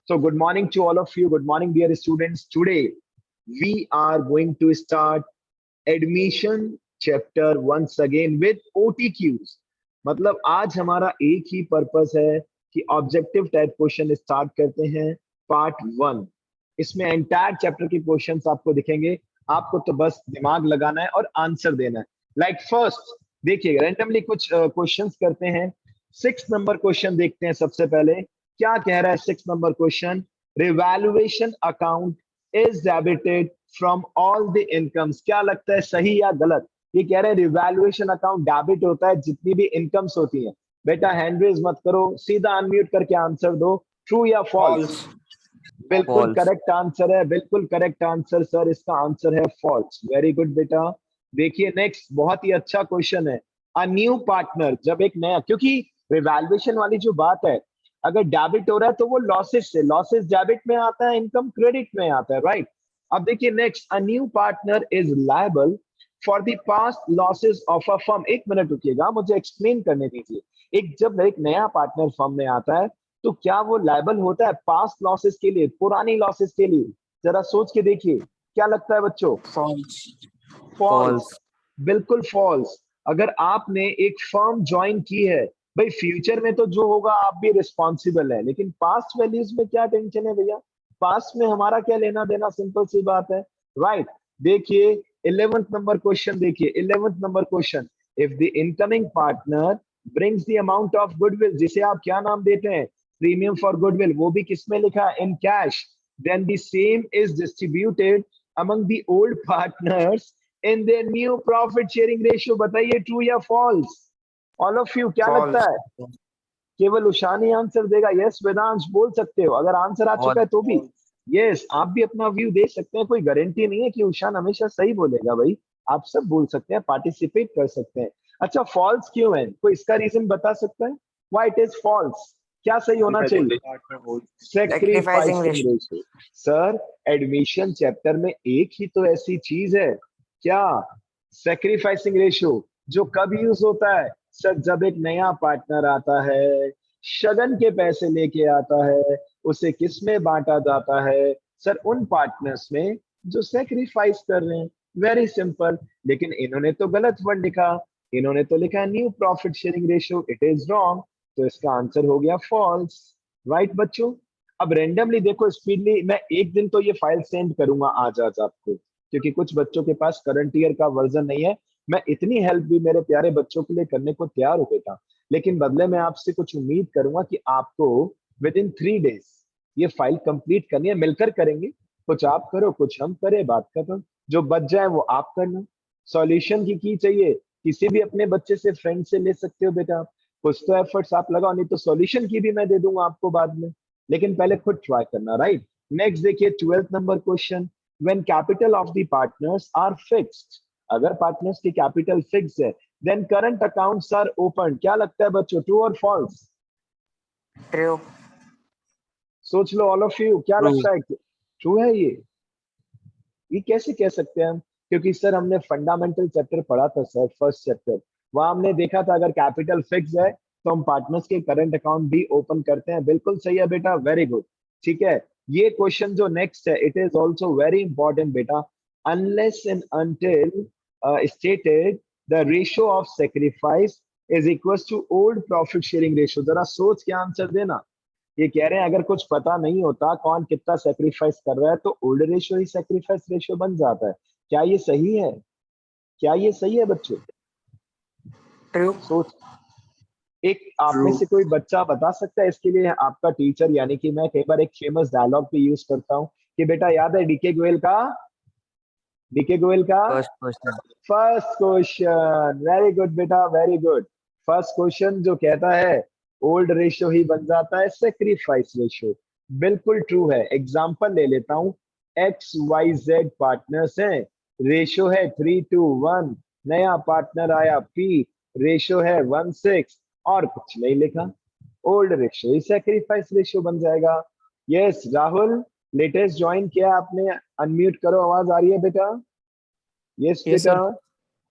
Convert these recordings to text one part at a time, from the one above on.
So good morning to all of you. Good morning, dear students. Today we are going to start admission chapter once again with OTQs. मतलब आज हमारा एक ही purpose है कि objective type question start करते हैं part 1। इसमें entire chapter के क्वेश्चंस आपको दिखेंगे, आपको तो बस दिमाग लगाना है और आंसर देना है। लाइक फर्स्ट देखिए, रैंडमली कुछ क्वेश्चंस करते हैं। 6 नंबर क्वेश्चन देखते हैं सबसे पहले। क्या कह रहा है 6 number question? Revaluation account is debited from all the incomes. क्या लगता है, सही या गलत? ये कह रहे हैं रिवैल्यूएशन अकाउंट डेबिट होता है जितनी भी इनकम्स होती हैं। बेटा हैंड रेज मत करो, सीधा अनम्यूट करके आंसर दो। ट्रू या फॉल्स? बिल्कुल करेक्ट आंसर है, बिल्कुल करेक्ट आंसर सर। इसका आंसर है फॉल्स। वेरी गुड बेटा। देखिए नेक्स्ट, बहुत ही अच्छा क्वेश्चन है। अ न्यू पार्टनर, जब एक नया, क्योंकि रिवैल्यूएशन वाली जो बात है, अगर डेबिट हो रहा है तो वो लॉसेस से, लॉसेस डेबिट में आता है, इनकम क्रेडिट में आता है, राइट? अब देखिए next, a new partner is liable for the past losses of a firm. एक मिनट रुकिएगा, मुझे एक्सप्लेन करने दीजिए। जब एक नया पार्टनर फर्म में आता है तो क्या वो लायबल होता है पास्ट लॉसेस के लिए, पुरानी लॉसेस के लिए? जरा सोच के देखिए, क्या लगता है बच्चों? फॉल्स। बिल्कुल फॉल्स। अगर आपने एक फर्म ज्वाइन की है, भाई फ्यूचर में तो जो होगा आप भी रिस्पॉन्सिबल है, लेकिन पास्ट वैल्यूज में क्या टेंशन है भैया? पास्ट में हमारा क्या लेना देना? सिंपल सी बात है, राइट? देखिए 11th नंबर क्वेश्चन देखिए, 11th number question. If the incoming partner brings the amount of goodwill, जिसे आप क्या नाम देते हैं? प्रीमियम फॉर गुडविल, वो भी किसमें लिखा है? In cash. Then the same is distributed among the old partners in their new profit sharing ratio. बताइए ट्रू या फॉल्स? ऑल ऑफ यू क्या लगता है? केवल उषान ही आंसर देगा। यस वेदांश बोल सकते हो, अगर आंसर आ चुका है तो भी यस, आप भी अपना व्यू दे सकते हैं। कोई गारंटी नहीं है कि उषान हमेशा सही बोलेगा भाई, आप सब बोल सकते हैं, पार्टिसिपेट कर सकते हैं। अच्छा फॉल्स क्यों है? कोई इसका रीजन बता सकता है व्हाई इट इज फॉल्स? क्या सही होना चाहिए? Sacrificing ratio. Sir admission chapter में एक ही तो ऐसी चीज है, क्या? Sacrificing ratio. जो कब यूज होता है? सर जब एक नया पार्टनर आता है, शगन के पैसे लेके आता है, उसे किस में बांटा जाता है? सर उन पार्टनर्स में जो सैक्रिफाइस कर रहे हैं। Very simple. लेकिन इन्होंने तो गलत वर्ड लिखा, इन्होंने तो लिखा new profit sharing ratio. It is wrong, तो इसका आंसर हो गया फॉल्स। राइट बच्चों? अब रेंडमली देखो स्पीडली, मैं एक दिन तो ये फाइल सेंड करूंगा आज आज आपको, क्योंकि कुछ बच्चों के पास करंट ईयर का वर्जन नहीं है। मैं इतनी हेल्प भी मेरे प्यारे बच्चों के लिए करने को तैयार हो बेटा, लेकिन बदले में आपसे कुछ उम्मीद करूंगा कि आपको विद इन 3 डेज ये फाइल कंप्लीट करनी है। मिलकर करेंगे, कुछ आप करो कुछ हम करें, बात खत्म। जो बच जाए वो आप करना। सॉल्यूशन की चाहिए, किसी भी अपने बच्चे से, फ्रेंड से ले सकते हो बेटा। कुछ तो एफर्ट्स आप लगाओ, नहीं तो सॉल्यूशन की भी मैं दे दूंगा आपको बाद में, लेकिन पहले खुद ट्राई करना, राइट? नेक्स्ट देखिए 12th number question. When capital of the partners are fixed, अगर पार्टनर्स की कैपिटल फिक्स है, then current accounts are open. क्या लगता है बच्चों, ट्रू और फॉल्स? ट्रू। सोच लो ऑल ऑफ यू, क्या लगता है? ट्रू है ये कैसे कह सकते हैं हम? क्योंकि सर हमने फंडामेंटल चैप्टर पढ़ा था सर, फर्स्ट चैप्टर, वहां हमने देखा था अगर कैपिटल फिक्स है तो हम पार्टनर्स के करंट अकाउंट भी ओपन करते हैं। बिल्कुल सही है बेटा, वेरी गुड। ठीक है, ये क्वेश्चन जो नेक्स्ट है, it is also very important बेटा। Unless and until stated the ratio of sacrifice is equal to old profit sharing ratio. जरा सोच के आंसर देना। ये कह रहे हैं अगर कुछ पता नहीं होता कौन कितना सेक्रीफाइस कर रहा है तो ओल्ड रेशियो ही सेक्रीफाइस रेशियो बन जाता है। क्या ये सही है? क्या ये सही है बच्चों? ट्रू। सोच, एक आप में से कोई बच्चा बता सकता है इसके लिए? आपका टीचर, यानी कि मैं कई बार एक फेमस डायलॉग भी यूज करता हूँ कि बेटा याद है डीके गोयल का, डीके गोयल का फर्स्ट क्वेश्चन? वेरी गुड बेटा, वेरी गुड। फर्स्ट क्वेश्चन जो कहता है ओल्ड रेशियो ही बन जाता है सेक्रीफाइस रेशियो, बिल्कुल ट्रू है। एग्जांपल ले लेता हूं, एक्स वाई जेड पार्टनर्स हैं, रेशियो है 3:1। नया पार्टनर आया पी, रेशियो है 1:6, और कुछ नहीं लिखा, ओल्ड रेशियो ही सेक्रीफाइस रेशियो बन जाएगा। यस राहुल, लेटेस्ट ज्वाइन किया आपने, अनम्यूट करो, आवाज आ रही है बेटा? यस बेटा,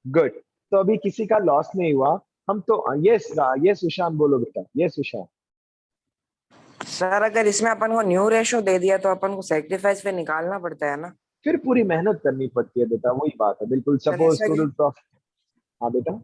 गुड। तो अभी किसी का लॉस नहीं हुआ, हम तो यस यस सुशांत बोलो बेटा, यस सुशांत। सर अगर इसमें अपन को न्यू रेशो दे दिया तो अपन को सेक्रीफाइस पे निकालना पड़ता है ना। फिर पूरी मेहनत करनी पड़ती है बेटा, वही बात है बिल्कुल। सर सपोज ऐसा क्यों, टोटल प्रॉफिट। हाँ बेटा।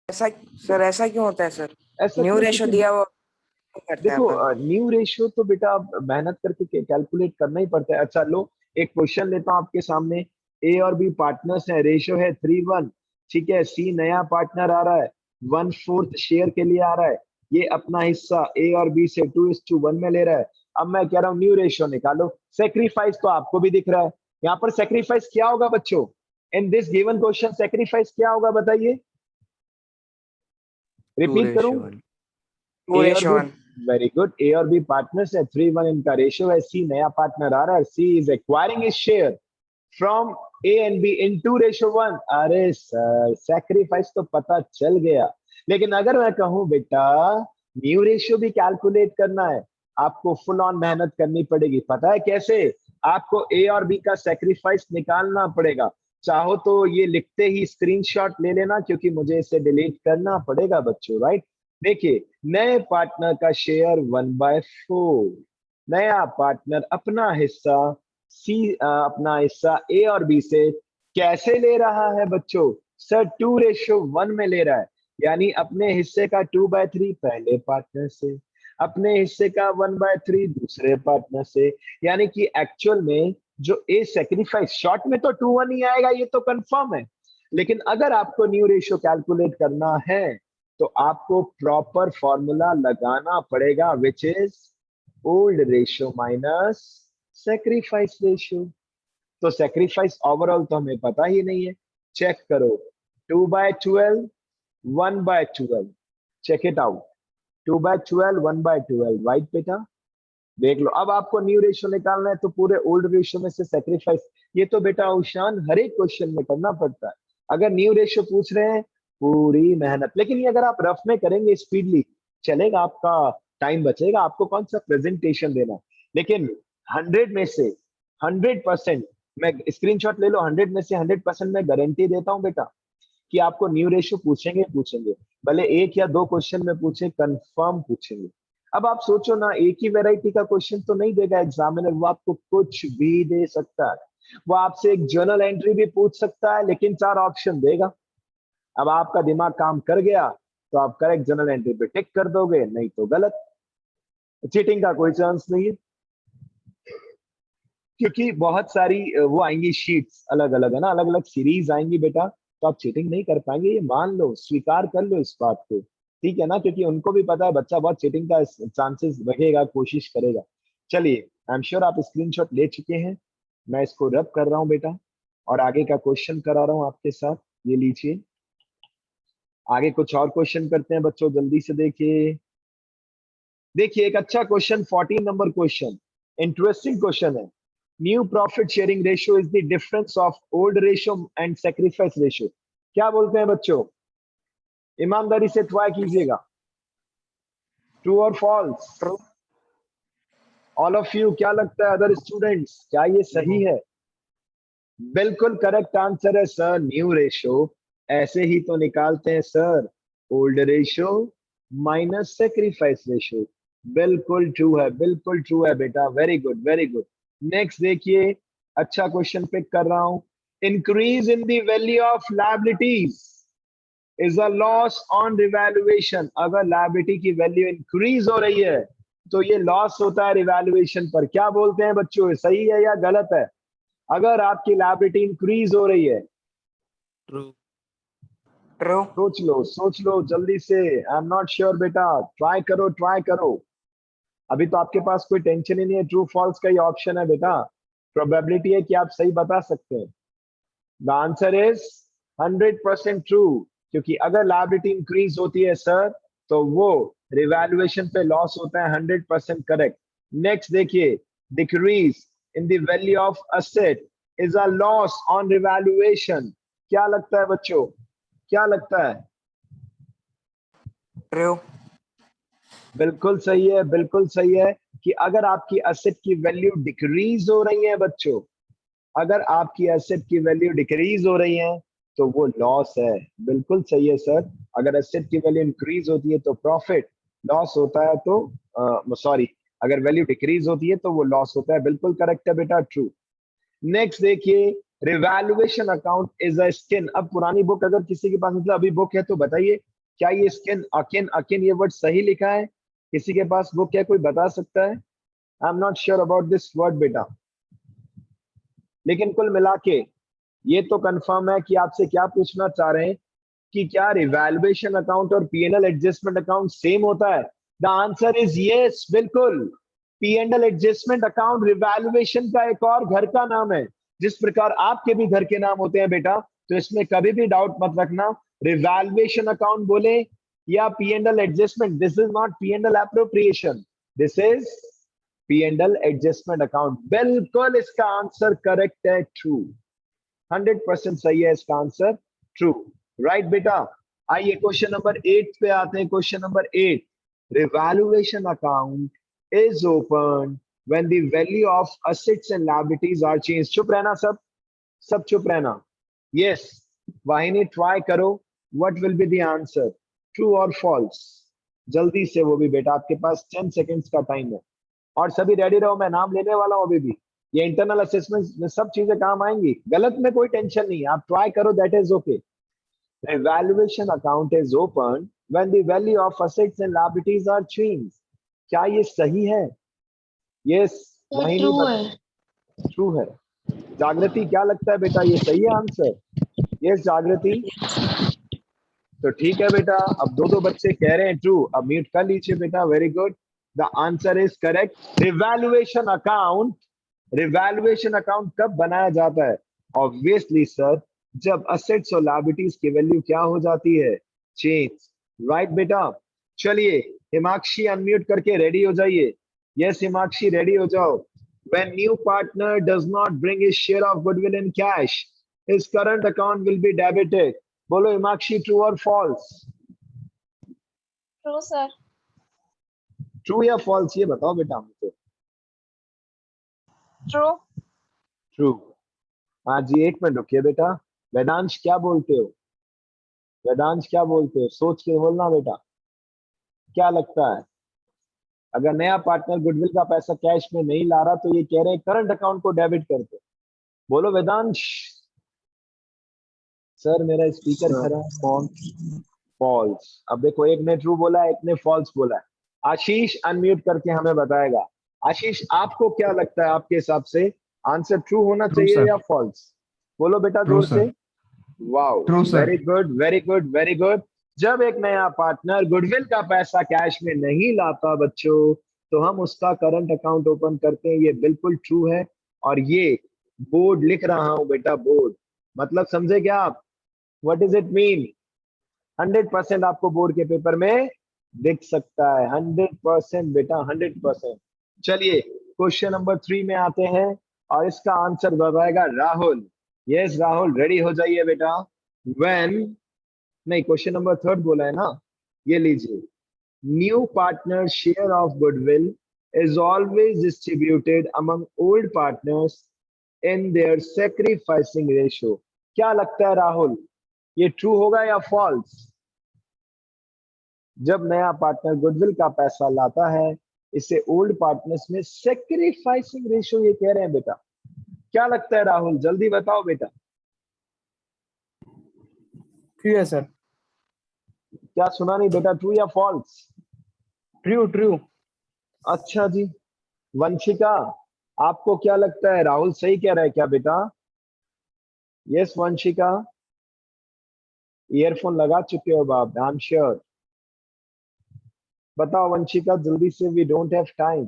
ऐसा सर ऐसा क्यों होता है सर? ऐसा न्यू क्यों? रेशो क्योंकि दिया वो करते हैं देखो अपन। न्यू रेशियो तो बेटा आप मेहनत करके कैलकुलेट करना ही पड़ता है। अच्छा लो, एक क्वेश्चन लेता हूँ आपके सामने। ए और बी पार्टनर्स हैं, रेशियो है 3:1। ठीक है, सी नया पार्टनर आ रहा है, 1/4 शेयर के लिए आ रहा है। ये अपना हिस्सा ए और बी से 2:1 में ले रहा है। अब मैं कह रहा हूँ न्यू रेशियो निकालो। सेक्रीफाइस तो आपको भी दिख रहा है। यहाँ पर सेक्रीफाइस क्या होगा बच्चों? In this given question sacrifice क्या होगा बताइए? टू रिपीट करूं? Ratio one. टू ए और ratio B, one. Very good. A और बी पार्टनर्स है, 3:1 इनका रेशियो है। सी नया पार्टनर आ रहा है, C is acquiring his share from A and B in 2:1। अरे सर सैक्रिफाइस तो पता चल गया, लेकिन अगर मैं कहूं बेटा न्यू रेशियो भी कैलकुलेट करना है, आपको फुल ऑन मेहनत करनी पड़ेगी। पता है कैसे? आपको ए और बी का सैक्रिफाइस निकालना पड़ेगा। चाहो तो ये लिखते ही स्क्रीनशॉट ले लेना, क्योंकि मुझे इसे डिलीट करना पड़ेगा बच्चों, राइट? देखिए, नए पार्टनर का शेयर 1/4। नया पार्टनर अपना हिस्सा सी अपना हिस्सा ए और बी से कैसे ले रहा है बच्चों? सर 2:1 में ले रहा है। यानी अपने हिस्से का 2/3 पहले पार्टनर से, अपने हिस्से का 1/3 दूसरे पार्टनर से। यानी कि एक्चुअल में जो ए सेक्रीफाइस, शॉर्ट में तो 2:1 ही आएगा, ये तो कंफर्म है। लेकिन अगर आपको न्यू रेशियो कैलकुलेट करना है तो आपको प्रॉपर फॉर्मूला लगाना पड़ेगा, which is old ratio minus sacrifice ratio. तो सेक्रीफाइस ओवरऑल तो हमें पता ही नहीं है। चेक करो, 2/12, 1/12। चेक इट आउट, 2/12, 1/12, राइट बेटा? देख लो। अब आपको न्यू रेशियो निकालना है तो पूरे ओल्ड रेशियो में से सेक्रीफाइस। ये तो बेटा औशान हर एक क्वेश्चन में करना पड़ता है। अगर न्यू रेशियो पूछ रहे हैं, पूरी मेहनत। लेकिन ये अगर आप रफ में करेंगे स्पीडली चलेगा, आपका टाइम बचेगा। आपको कौन सा प्रेजेंटेशन देना है। लेकिन 100 में से 100%, मैं स्क्रीनशॉट ले लो, 100 में से 100% मैं गारंटी देता हूं बेटा कि आपको न्यू रेशियो पूछेंगे पूछेंगे। भले एक या दो क्वेश्चन में पूछे, कंफर्म पूछेंगे। अब आप सोचो ना, एक ही वैरायटी का क्वेश्चन तो नहीं देगा एग्जामिनर, वो आपको कुछ भी दे सकता है। वो आपसे एक जर्नल एंट्री भी पूछ सकता है, लेकिन 4 ऑप्शन देगा। अब आपका दिमाग काम कर गया तो आप करेक्ट जर्नल एंट्री पे टिक कर दोगे, नहीं तो गलत। चीटिंग का कोई चांस नहीं है, क्योंकि बहुत सारी वो आएंगी शीट्स अलग अलग, है ना, अलग अलग सीरीज आएंगी बेटा। तो आप चीटिंग नहीं कर पाएंगे, ये मान लो, स्वीकार कर लो इस बात को। ठीक है ना? क्योंकि उनको भी पता है बच्चा बहुत चीटिंग का चांसेस रखेगा, कोशिश करेगा। चलिए, आई एम श्योर आप स्क्रीनशॉट ले चुके हैं। मैं इसको रब कर रहा हूं बेटा, और आगे का क्वेश्चन करा रहा हूं आपके साथ। ये लीजिए, आगे कुछ और क्वेश्चन करते हैं बच्चों, जल्दी से देखिए। देखिए एक अच्छा question, 14 number question, interesting question है। New profit sharing ratio is the difference of old ratio and sacrifice ratio. क्या बोलते हैं बच्चों? ईमानदारी से ट्राई कीजिएगा। ट्रू और false? True. All of you, क्या लगता है अदर स्टूडेंट्स, क्या ये सही है? बिल्कुल करेक्ट आंसर है सर। न्यू रेशियो ऐसे ही तो निकालते हैं sir, old ratio minus sacrifice ratio. बिल्कुल ट्रू है, बिल्कुल ट्रू है बेटा, very good very good. Next देखिए, अच्छा क्वेश्चन पिक कर रहा हूं। Increase in the value of liabilities is a loss on revaluation. अगर लायबिलिटी की वैल्यू इंक्रीज हो रही है तो ये लॉस होता है रिवैल्यूएशन पर। क्या बोलते हैं बच्चों, ये सही है या गलत है? अगर आपकी लायबिलिटी इंक्रीज हो रही है, ट्रू। ट्रू। सोच लो जल्दी से। आई एम नॉट श्योर बेटा, ट्राई करो ट्राई करो। अभी तो आपके पास कोई टेंशन ही नहीं है, ट्रू फॉल्स का ही ऑप्शन है बेटा। प्रोबेबिलिटी है कि आप सही बता सकते हैं। द आंसर इज 100% ट्रू, क्योंकि अगर लायबिलिटी इंक्रीज होती है सर तो वो रिवैल्यूएशन पे लॉस होता है। 100% करेक्ट। नेक्स्ट देखिए, decrease in the value of asset is a loss on revaluation. क्या लगता है बच्चों, क्या लगता है? ट्रू। बिल्कुल सही है, बिल्कुल सही है कि अगर आपकी एसेट की वैल्यू डिक्रीज हो रही है बच्चों, अगर आपकी एसेट की वैल्यू डिक्रीज हो रही है तो वो लॉस है। बिल्कुल सही है सर। अगर एसेट की वैल्यू इंक्रीज होती है तो प्रॉफिट, लॉस होता है तो सॉरी, अगर वैल्यू डिक्रीज होती है तो वो लॉस होता है। बिल्कुल करेक्ट है बेटा, ट्रू। नेक्स्ट देखिए, revaluation account is a skin. अब पुरानी बुक अगर किसी के पास, मतलब अभी बुक है तो बताइए, क्या ये स्किन, अकिन, अकिन ये वर्ड सही लिखा है? किसी के पास बुक है, कोई बता सकता है? I am not sure about this word बेटा, लेकिन कुल मिला के ये तो कंफर्म है कि आपसे क्या पूछना चाह रहे हैं कि क्या रिवैल्यूएशन अकाउंट और पीएनएल एडजस्टमेंट अकाउंट सेम होता है? द आंसर इज यस, बिल्कुल। पीएनएल एडजस्टमेंट अकाउंट रिवैल्यूएशन का एक और घर का नाम है। जिस प्रकार आपके भी घर के नाम होते हैं बेटा, तो इसमें कभी भी डाउट मत रखना। रिवैल्यूएशन अकाउंट बोले या PNL adjustment, this is not PNL appropriation, this is PNL adjustment account. बिल्कुल इसका आंसर करेक्ट है, ट्रू। 100% सही है इसका आंसर, ट्रू। राइट बेटा। आइए क्वेश्चन नंबर 8 पे आते हैं। Question number 8, revaluation account is open when the value of assets and liabilities are change. चुप रहना सब, सब चुप रहना। यस, वाहिनी ट्राई करो, what will be the answer, true और फॉल्स? जल्दी से, वो भी बेटा आपके पास 10 सेकेंड्स का टाइम है। और सभी रेडी रहो, मैं नाम लेने वाला हूं अभी भी। ये इंटरनल असेसमेंट में सब चीजें काम आएंगी, गलत में कोई टेंशन नहीं है, आप ट्राई करो, that is okay. Evaluation account is opened when the value of assets and liabilities are changed. क्या ये सही है? यस, वही ट्रू नहीं बता, है। ट्रू है। जागृति क्या लगता है बेटा, ये सही है आंसर? यस जागृति, तो ठीक है बेटा। अब दो दो बच्चे कह रहे हैं ट्रू, अब म्यूट कर लीजिए बेटा, very good. The answer is correct. Revaluation account, revaluation account कब बनाया जाता है? ऑब्वियसली सर, जब असेट्स और लायबिलिटीज की वैल्यू क्या हो जाती है? चेंज। राइट बेटा। चलिए हिमाक्षी अनम्यूट करके रेडी हो जाइए। यस हिमाक्षी रेडी हो जाओ। When new partner does not bring his share of goodwill in cash, his current account will be debited. बोलो हिमाक्षी, ट्रू और फॉल्स? True sir. ट्रू या फॉल्स ये बताओ बेटा मुझे। ट्रू। ट्रू। हाँ जी, एक मिनट रुकिए बेटा। वेदांश क्या बोलते हो? वेदांश क्या बोलते हो? सोच के बोलना बेटा, क्या लगता है? अगर नया पार्टनर गुडविल का पैसा कैश में नहीं ला रहा तो ये कह रहे हैं करंट अकाउंट को डेबिट कर दो। बोलो वेदांश। सर मेरा स्पीकर खराब, कौन? फॉल्स। अब देखो, एक ने ट्रू बोला है, एक ने फॉल्स बोला है। आशीष अनम्यूट करके हमें बताएगा। आशीष आपको क्या लगता है, आपके हिसाब से आंसर ट्रू होना ट्रू चाहिए सर। या फॉल्स? बोलो बेटा ट्रू जोर से। Sir. Wow, true sir. Very good very good very good. जब एक नया पार्टनर गुडविल का पैसा कैश में नहीं लाता बच्चों, तो हम उसका करंट अकाउंट ओपन करते हैं, ये बिल्कुल ट्रू है। और ये बोर्ड लिख रहा हूं बेटा, बोर्ड मतलब समझे क्या आप? What is it mean? 100% आपको बोर्ड के पेपर में दिख सकता है, 100% बेटा, 100%। चलिए क्वेश्चन नंबर 3 में आते हैं और इसका आंसर बताएगा राहुल। यस राहुल रेडी हो जाइए बेटा। व्हेन, नहीं क्वेश्चन नंबर 3 बोला है ना, ये लीजिए। New partner share of goodwill is always distributed among old partners in their sacrificing ratio. क्या लगता है राहुल, ये ट्रू होगा या फॉल्स? जब नया पार्टनर गुडविल का पैसा लाता है, इसे ओल्ड पार्टनर्स में सेक्रीफाइसिंग रेशियो ये कह रहे हैं बेटा। क्या लगता है राहुल, जल्दी बताओ बेटा। ट्रू है सर। क्या सुना नहीं बेटा, ट्रू या फॉल्स? True true. अच्छा जी। वंशिका आपको क्या लगता है, राहुल सही कह रहा है क्या बेटा? यस वंशिका, ईयरफोन लगा चुके हो बाप, आई एम श्योर। बताओ वंशिका जल्दी से, वी डोंट हैव टाइम।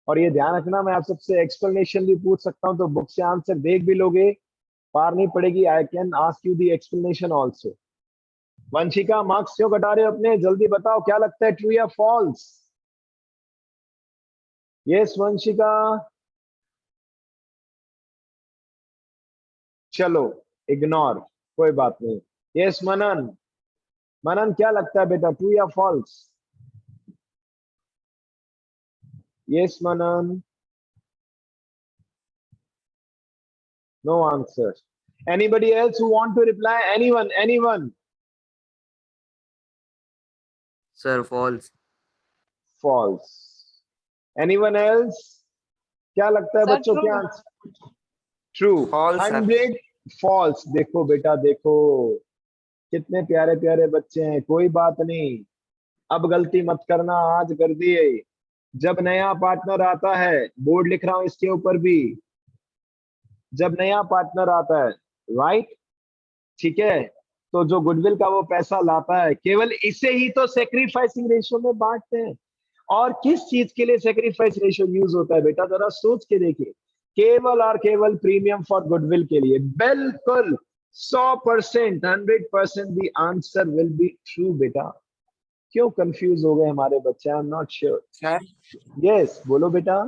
और ये ध्यान रखना, मैं आप सबसे एक्सप्लेनेशन भी पूछ सकता हूं, तो बुक से आंसर देख भी लोगे, पार नहीं पड़ेगी। I can ask you the explanation also. Vanshika marks क्यों घटा रहे हो अपने, जल्दी बताओ क्या लगता है, ट्रू या फॉल्स? यस वंशिका। चलो इग्नोर, कोई बात नहीं। यस मनन, मनन क्या लगता है बेटा, ट्रू या false? Yes Manan, no answer. Anybody else who want to reply? Anyone, anyone? Sir false. False. Anyone else? क्या लगता है Sir, बच्चों, क्या true. Answer? True. False sir. 100 false. देखो बेटा देखो, कितने प्यारे प्यारे बच्चे हैं। कोई बात नहीं, अब गलती मत करना, आज कर दिए। जब नया पार्टनर आता है, बोर्ड लिख रहा हूं इसके ऊपर भी, जब नया पार्टनर आता है, राइट, ठीक है, तो जो गुडविल का वो पैसा लाता है, केवल इसे ही तो सेक्रीफाइसिंग रेशियो में बांटते हैं। और किस चीज के लिए सेक्रीफाइस रेशियो यूज होता है बेटा, जरा सोच के देखिए। केवल और केवल प्रीमियम फॉर गुडविल के लिए। बिल्कुल 100%, 100% the answer will be true बेटा। क्यों कंफ्यूज हो गए हमारे बच्चे? I am not sure. Sir yes बोलो बेटा।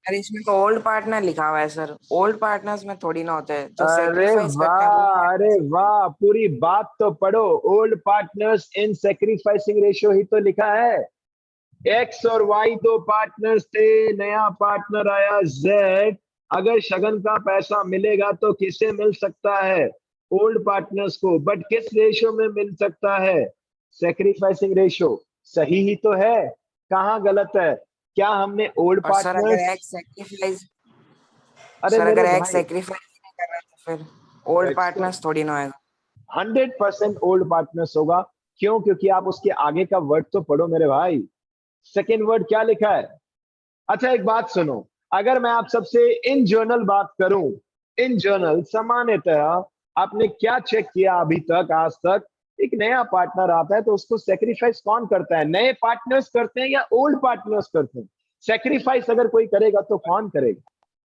सर इसमें तो ओल्ड पार्टनर लिखा हुआ है सर, ओल्ड पार्टनर्स में थोड़ी ना होता है, जो अरे सेक्रीफाइस करते हैं वो वाह, अरे partners होते हैं। वाह, पूरी बात तो पढ़ो। Old partners in sacrificing ratio ही तो लिखा है। एक्स और वाई दो पार्टनर्स थे, नया पार्टनर आया जेड। अगर शगन का पैसा मिलेगा तो किसे मिल सकता है? ओल्ड पार्टनर्स को। बट किस रेशियो में मिल सकता है? Sacrificing ratio. सही ही तो है, कहाँ गलत है? क्या हमने ओल्ड और सर अगर पार्टनर्स? एक्स सेक्रीफाइस अरे सर मेरे अगर एक्स भाई, सेक्रीफाइस नहीं कर रहा तो फिर ओल्ड एक्स तो पार्टनर्स थोड़ी ना होएगा। 100% ओल्ड पार्टनर्स होगा। क्यों? क्योंकि आप उसके आगे का वर्ड तो पढ़ो मेरे भाई। सेकेंड वर्ड क्या लिखा है? अच्छा एक बात सुनो, अगर मैं आप सबसे इन जर्नल बात करूं, इन जर्नल सामान्यतः आपने क्या चेक किया अभी तक, आज तक? एक नया पार्टनर आता है तो उसको सेक्रीफाइस कौन करता है? नए पार्टनर्स करते हैं या ओल्ड पार्टनर्स करते हैं? सेक्रीफाइस अगर कोई करेगा तो कौन करेगा?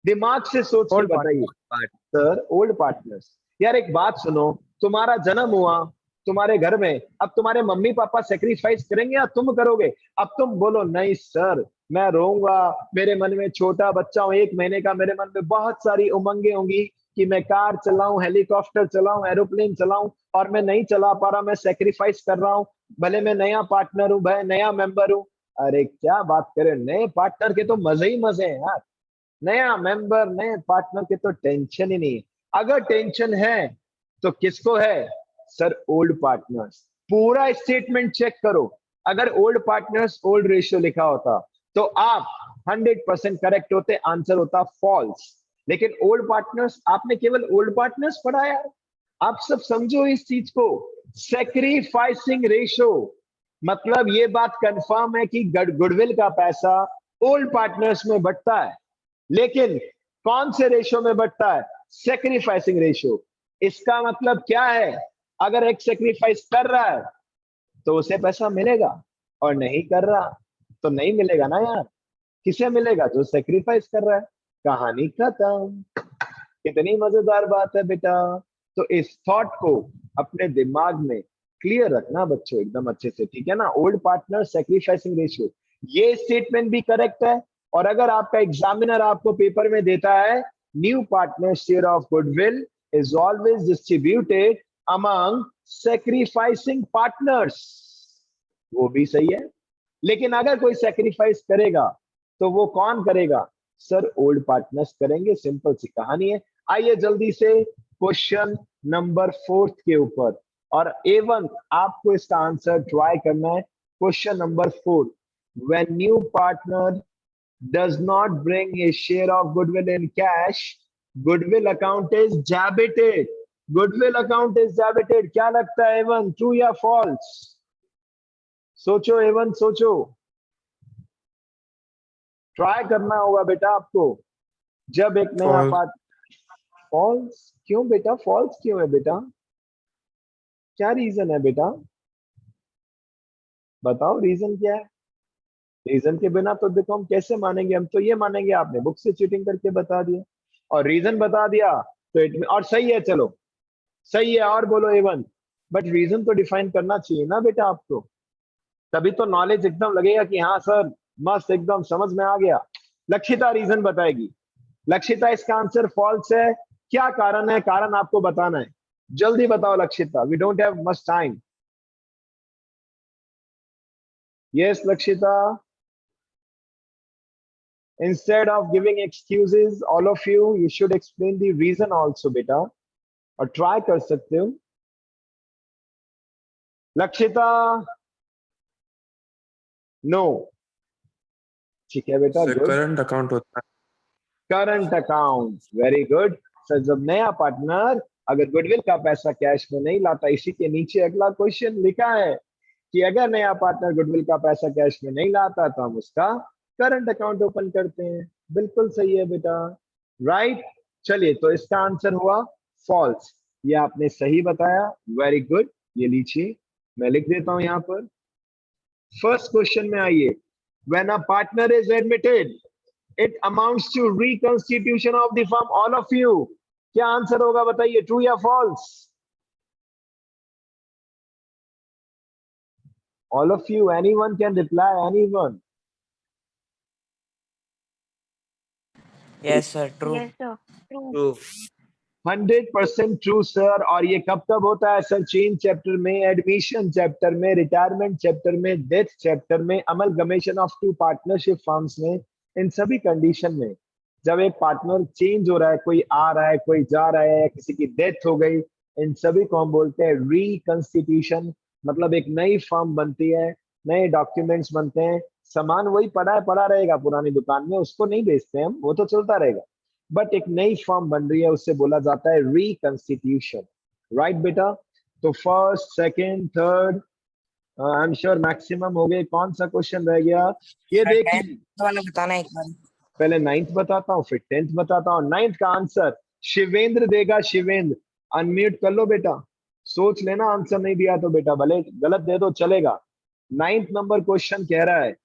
दिमाग से सोच के Old बताइए। partner. Sir old partners. यार एक बात सुनो, तुम्हारा जन्म हुआ तुम्हारे घर में, अब तुम्हारे मम्मी पापा सेक्रीफाइस करेंगे या तुम करोगे? अब तुम बोलो नहीं सर, मैं रोऊंगा, मेरे मन में छोटा बच्चा हूं, 1 महीने का, मेरे मन में बहुत सारी उमंगे होंगी कि मैं कार चलाऊं, हेलीकॉप्टर चलाऊं, एरोप्लेन चलाऊं, और मैं नहीं चला पा रहा, मैं सेक्रीफाइस कर रहा हूं, भले मैं नया पार्टनर हूं, भाई नया मेंबर हूं। अरे क्या बात करें, नए पार्टनर के तो मजे ही मजे हैं यार। नया मेंबर, नए पार्टनर के तो टेंशन ही नहीं है। अगर टेंशन है तो किसको है? Sir old partners. पूरा स्टेटमेंट चेक करो, अगर ओल्ड पार्टनर्स ओल्ड रेशियो लिखा होता तो आप 100% करेक्ट होते, आंसर होता फॉल्स। लेकिन ओल्ड पार्टनर्स, आपने केवल ओल्ड पार्टनर्स पढ़ा है। आप सब समझो इस चीज को, सेक्रीफाइसिंग रेशियो मतलब ये बात कंफर्म है कि गुडविल का पैसा ओल्ड पार्टनर्स में बंटता है, लेकिन कौन से रेशियो में बढ़ता है? Sacrificing ratio. इसका मतलब क्या है? अगर एक सेक्रीफाइस कर रहा है तो उसे पैसा मिलेगा, और नहीं कर रहा तो नहीं मिलेगा ना यार। किसे मिलेगा? जो सेक्रीफाइस कर रहा है। कहानी खत्म। कितनी मजेदार बात है बेटा। तो इस थॉट को अपने दिमाग में क्लियर रखना बच्चों, एकदम अच्छे से, ठीक है ना? ओल्ड पार्टनर सेक्रीफाइसिंग रेशियो, ये स्टेटमेंट भी करेक्ट है। और अगर आपका एग्जामिनर आपको पेपर में देता है new partner share of goodwill is always distributed among sacrificing partners, वो भी सही है। लेकिन अगर कोई सेक्रीफाइस करेगा तो वो कौन करेगा? सर ओल्ड पार्टनर्स करेंगे, सिंपल सी कहानी है। आइए जल्दी से क्वेश्चन नंबर 4 के ऊपर, और एवन आपको इसका आंसर ट्राई करना है। Question number 4, when new partner does not bring a share of goodwill in cash, goodwill account is debited. Goodwill account is debited. क्या लगता है एवन, ट्रू या फॉल्स? सोचो एवन, सोचो, ट्राई करना होगा बेटा आपको। जब एक नया False. पार्ट, फॉल्स क्यों बेटा? फॉल्स क्यों है बेटा? क्या रीजन है बेटा? बताओ रीजन क्या है? रीजन के बिना तो देखो हम कैसे मानेंगे? हम तो ये मानेंगे आपने बुक से चीटिंग करके बता दिया, और रीजन बता दिया तो इट में, और सही है, चलो सही है, और बोलो एवन। बट रीजन तो डिफाइन करना चाहिए ना बेटा आपको, तभी तो नॉलेज एकदम लगेगा कि हाँ सर मस्त, एकदम समझ में आ गया। लक्षिता रीजन बताएगी। लक्षिता इसका आंसर फॉल्स है। क्या कारण है? कारण आपको बताना है, जल्दी बताओ Lakshita, we don't have much time. Yes Lakshita, instead of giving excuses all of you should explain the reason also बेटा, और ट्राई कर सकते हो। लक्षिता नो। ठीक है बेटा, गुड। करंट अकाउंट होता current account, very good. Sir जब नया पार्टनर अगर गुडविल का पैसा कैश में नहीं लाता, इसी के नीचे अगला क्वेश्चन लिखा है कि अगर नया पार्टनर गुडविल का पैसा कैश में नहीं लाता तो हम उसका करंट अकाउंट ओपन करते हैं। बिल्कुल सही है बेटा, राइट। चलिए, तो इसका आंसर हुआ फॉल्स। ये आपने सही बताया, वेरी गुड। ये लीजिए, मैं लिख देता हूं यहां पर। फर्स्ट क्वेश्चन में आइए, when a partner is admitted it amounts to reconstitution of the firm. All of you, क्या आंसर होगा बताइए, ट्रू या false? All of you, anyone can reply, anyone. Yes sir, true. Yes, sir. True. है। 100% true sir. और ये कब कब होता है सर? चेंज चैप्टर में, एडमिशन चैप्टर में, रिटायरमेंट चैप्टर में, डेथ चैप्टर में, amalgamation of two partnership firms में। इन सभी कंडीशन में जब एक पार्टनर चेंज हो रहा है, कोई आ रहा है, कोई जा रहा है, किसी की डेथ हो गई, इन सभी को हम बोलते हैं रिकंस्टिट्यूशन। मतलब एक नई फर्म बनती है, नए डॉक्यूमेंट्स बनते हैं। सामान वही पड़ा है, पड़ा रहेगा पुरानी दुकान में, उसको नहीं बेचते हम, वो तो चलता रहेगा। बट एक नई फर्म बन रही है, उससे बोला जाता है रिकंस्टिट्यूशन। राइट बेटा? तो first, second, third, I am sure maximum हो गए। कौन सा क्वेश्चन रह गया? ये सर, देखिए, 10th वाला बताना एक बार। पहले 9th बताता हूँ, फिर 10th बताता हूँ। 9th का आंसर शिवेंद्र देगा। शिवेंद्र, अनम्यूट कर लो बेटा, सोच लेना। आंसर नहीं दिया तो बेटा भले गलत दे दो, चलेगा। 9th नंबर क्वेश्चन कह रहा है,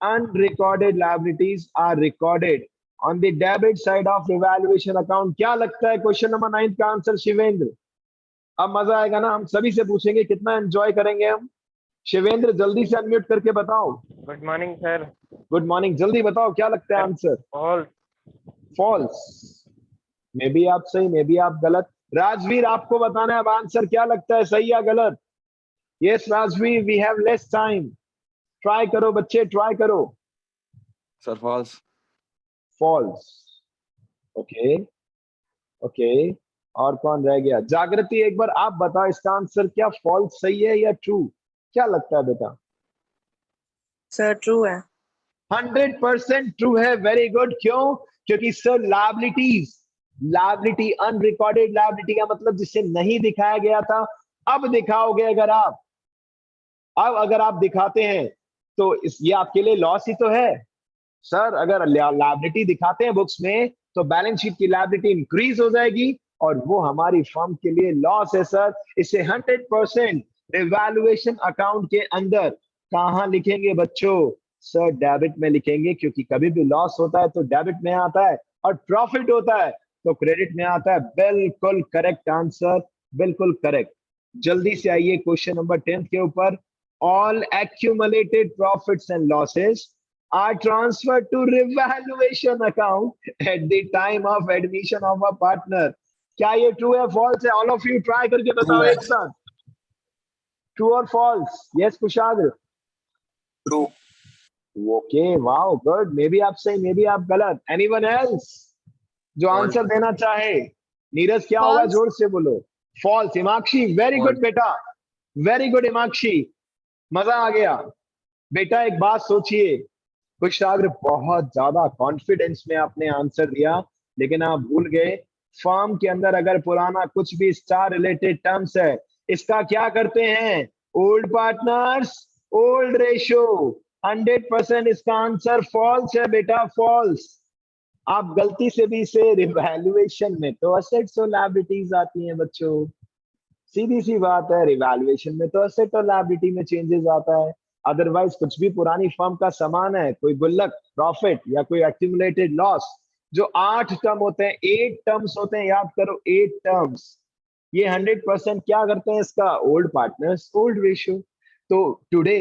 unrecorded liabilities are recorded on the debit side of revaluation account। क्या लगता है क्वेश्चन नंबर 9 का आंसर शिवेंद्र? अब मजा आएगा ना, हम सभी से पूछेंगे, कितना एंजॉय करेंगे हम। शिवेंद्र जल्दी से अनम्यूट करके बताओ। Good morning sir. Good morning, जल्दी बताओ क्या लगता है answer? All false. May be आप सही, मे बी आप गलत। राजवीर, आपको बताना है अब आंसर क्या लगता है, सही या गलत? Yes Rajveer, we have less time. Try करो बच्चे, ट्राई करो। Sir false. False, okay okay. और कौन रह गया? जागृति, एक बार आप बताओ इसका आंसर क्या फॉल्स सही है या ट्रू? क्या लगता है बेटा? सर, ट्रू है। 100% ट्रू है, वेरी गुड। क्यों? क्योंकि sir liabilities, liability, unrecorded liability का मतलब जिसे नहीं दिखाया गया था, अब दिखाओगे अगर आप, अब अगर आप दिखाते हैं तो ये आपके लिए लॉस ही तो है। सर अगर लायबिलिटी दिखाते हैं बुक्स में तो बैलेंस शीट की लायबिलिटी इंक्रीज हो जाएगी और वो हमारी फर्म के लिए लॉस है सर। इसे 100% रिवैल्यूएशन अकाउंट के अंदर कहां लिखेंगे बच्चों? सर डेबिट में लिखेंगे, क्योंकि कभी भी लॉस होता है तो डेबिट में आता है और प्रॉफिट होता है तो क्रेडिट में आता है। बिल्कुल करेक्ट आंसर, बिल्कुल करेक्ट। जल्दी से आइए क्वेश्चन नंबर 10 के ऊपर। All accumulated profits and losses are transferred to revaluation account at the time of admission of a partner। क्या ये ट्रू है फॉल्स है? ऑल ऑफ यू ट्राई करके बताओ एक साथ, ट्रू और false. Yes Kushagra? True. Okay, wow, good. May be आप सही, मे बी आप गलत। एनीवन एल्स जो आंसर देना चाहे? नीरज क्या होगा? False। जोर से बोलो। फॉल्स। हिमाक्षी, वेरी गुड बेटा, वेरी गुड हिमाक्षी, मजा आ गया बेटा। एक बात सोचिए, कुशाग्र बहुत ज्यादा कॉन्फिडेंस में आपने आंसर दिया, लेकिन आप भूल गए फर्म के अंदर अगर पुराना कुछ भी स्टार रिलेटेड टर्म्स है, इसका क्या करते हैं? Old partners, old ratio. 100% इसका आंसर फॉल्स है बेटा, फॉल्स। आप गलती से भी इसे रिवैल्यूएशन में तो असेट्स और लायबिलिटीज आती हैं बच्चों, सीधी सी बात है। रिवैल्यूएशन में तो असेट और लायबिलिटी में चेंजेस आता है। अदरवाइज कुछ भी पुरानी फर्म का सामान है, कोई गुल्लक प्रॉफिट या कोई एक्यूमुलेटेड लॉस, जो 8 टर्म होते हैं, 8 टर्म्स होते हैं, याद करो 8 टर्म्स, ये 100% क्या करते हैं? इसका ओल्ड पार्टनर्स, ओल्ड रेशियो। तो today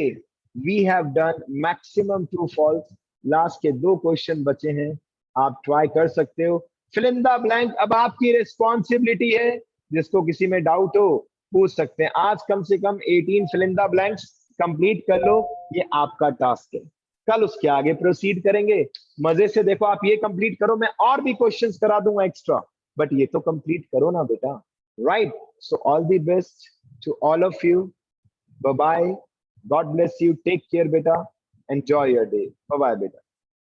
we have done maximum true false. Last के 2 क्वेश्चन बचे हैं, आप ट्राई कर सकते हो। फिल इन द ब्लैंक अब आपकी रिस्पॉन्सिबिलिटी है, जिसको किसी में डाउट हो पूछ सकते हैं। आज कम से कम 18 fill in the blanks complete कर लो, ये आपका टास्क है। कल उसके आगे प्रोसीड करेंगे। मजे से देखो, आप ये कंप्लीट करो, मैं और भी क्वेश्चंस करा दूंगा एक्स्ट्रा, बट ये तो कंप्लीट करो ना बेटा, right? So all the best to all of you, bye bye, god bless you, take care बेटा, Enjoy your day. Bye bye, beta.